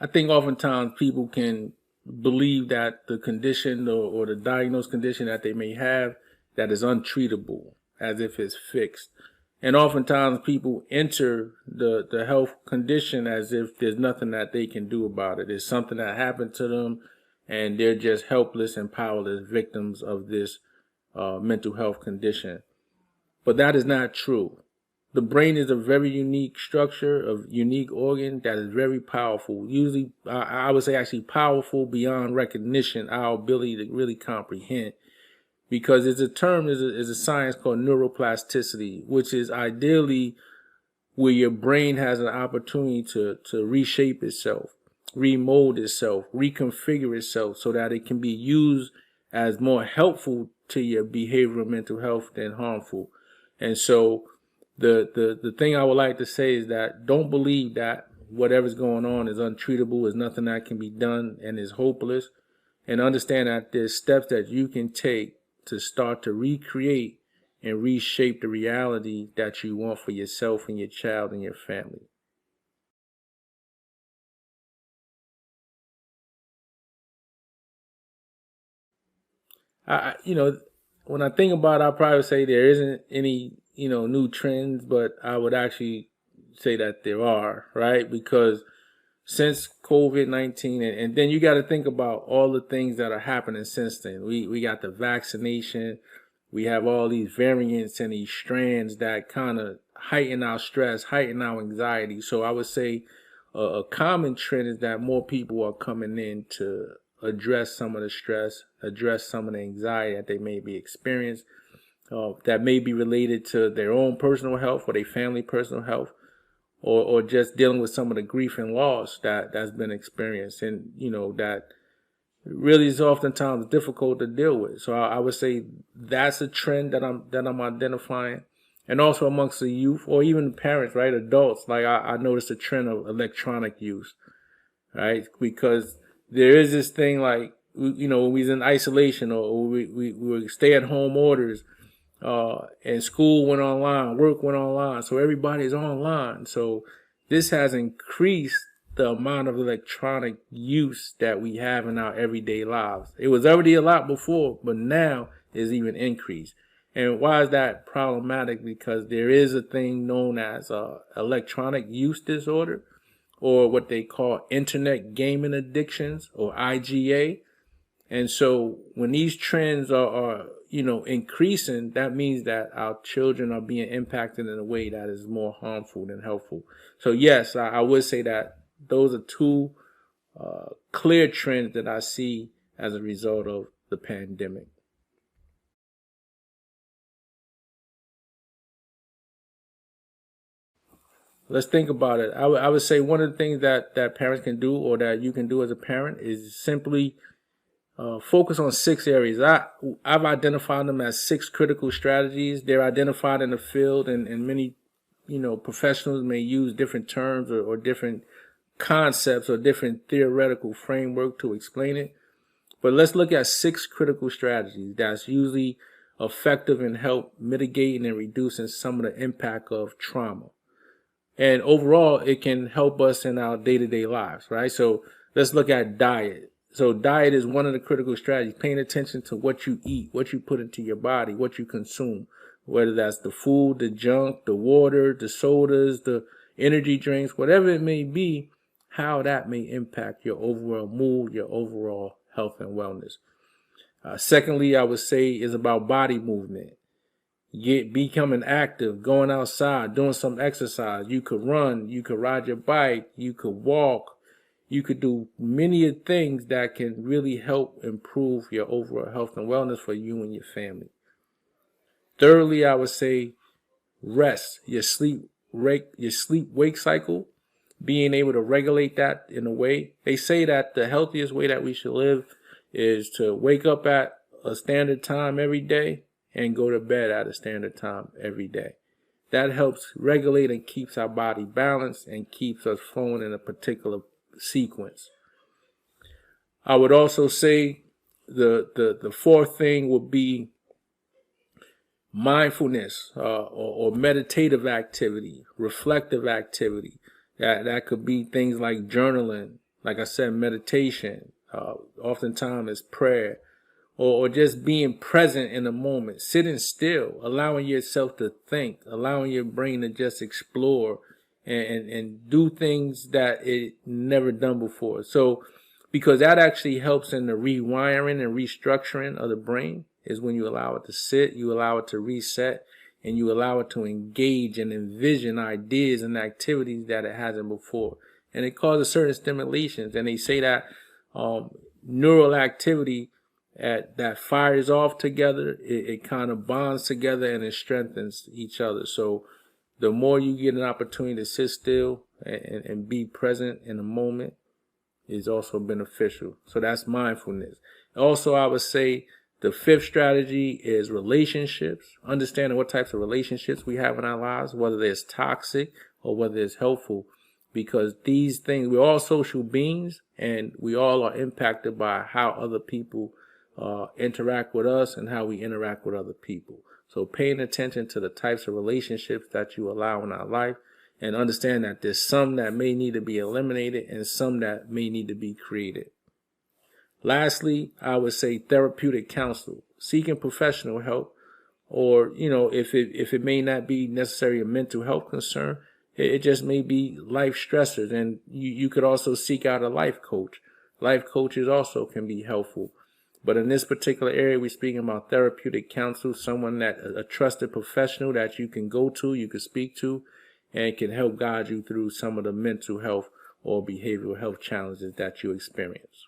I think oftentimes people can believe that the condition or the diagnosed condition that they may have that is untreatable, as if it's fixed. And oftentimes people enter the health condition as if there's nothing that they can do about it. It's something that happened to them and they're just helpless and powerless victims of this mental health condition. But that is not true. The brain is a very unique structure, a unique organ that is very powerful. Usually, I would say actually powerful beyond recognition, our ability to really comprehend. Because it's a term, is a science called neuroplasticity, which is ideally where your brain has an opportunity to reshape itself, remold itself, reconfigure itself so that it can be used as more helpful to your behavioral mental health than harmful. And so the thing I would like to say is that don't believe that whatever's going on is untreatable, is nothing that can be done, and is hopeless. And understand that there's steps that you can take to start to recreate and reshape the reality that you want for yourself and your child and your family. When I think about it, I'll probably say there isn't any, new trends, but I would actually say that there are, right? Because since COVID-19, and then you got to think about all the things that are happening since then. We got the vaccination, we have all these variants and these strands that kind of heighten our stress, heighten our anxiety. So I would say a common trend is that more people are coming in to address some of the stress, address some of the anxiety that they may be experiencing, that may be related to their own personal health or their family personal health, or just dealing with some of the grief and loss that's been experienced, and that really is oftentimes difficult to deal with. So I would say that's a trend that I'm identifying, and also amongst the youth or even parents, right, adults. Like I noticed a trend of electronic use, right, because there is this thing like when we was in isolation or we were stay at home orders. And school went online, work went online, so everybody's online. So this has increased the amount of electronic use that we have in our everyday lives. It was already a lot before, but now is even increased. And why is that problematic? Because there is a thing known as electronic use disorder, or what they call internet gaming addictions, or IGA. And so when these trends are increasing, that means that our children are being impacted in a way that is more harmful than helpful. So yes, I would say that those are two clear trends that I see as a result of the pandemic. Let's think about it. I would say one of the things that parents can do, or that you can do as a parent, is simply focus on 6 areas. I've identified them as 6 critical strategies. They're identified in the field, and many professionals may use different terms or different concepts or different theoretical framework to explain it. But let's look at 6 critical strategies that's usually effective in help mitigating and reducing some of the impact of trauma. And overall, it can help us in our day-to-day lives, right? So let's look at diet. So diet is one of the critical strategies, paying attention to what you eat, what you put into your body, what you consume, whether that's the food, the junk, the water, the sodas, the energy drinks, whatever it may be, how that may impact your overall mood, your overall health and wellness. Secondly, I would say is about body movement. Becoming active, going outside, doing some exercise. You could run, you could ride your bike, you could walk, you could do many things that can really help improve your overall health and wellness for you and your family. Thirdly, I would say rest, your sleep wake cycle, being able to regulate that in a way. They say that the healthiest way that we should live is to wake up at a standard time every day and go to bed at a standard time every day. That helps regulate and keeps our body balanced and keeps us flowing in a particular sequence. I would also say the fourth thing would be mindfulness, or meditative activity, reflective activity. That could be things like journaling, like I said, meditation, oftentimes is prayer, or just being present in the moment, sitting still, allowing yourself to think, allowing your brain to just explore and do things that it never done before. So, because that actually helps in the rewiring and restructuring of the brain, is when you allow it to sit, you allow it to reset, and you allow it to engage and envision ideas and activities that it hasn't before. And it causes certain stimulations. And they say that neural activity that fires off together, it kind of bonds together and it strengthens each other. So the more you get an opportunity to sit still and be present in the moment is also beneficial. So that's mindfulness. Also, I would say the fifth strategy is relationships, understanding what types of relationships we have in our lives, whether it's toxic or whether it's helpful, because these things, we're all social beings and we all are impacted by how other people interact with us and how we interact with other people. So paying attention to the types of relationships that you allow in our life, and understand that there's some that may need to be eliminated and some that may need to be created. Lastly, I would say therapeutic counsel, seeking professional help, or, if it may not be necessarily a mental health concern, it just may be life stressors. And you could also seek out a life coach. Life coaches also can be helpful. But in this particular area, we're speaking about therapeutic counsel, someone a trusted professional that you can go to, you can speak to, and can help guide you through some of the mental health or behavioral health challenges that you experience.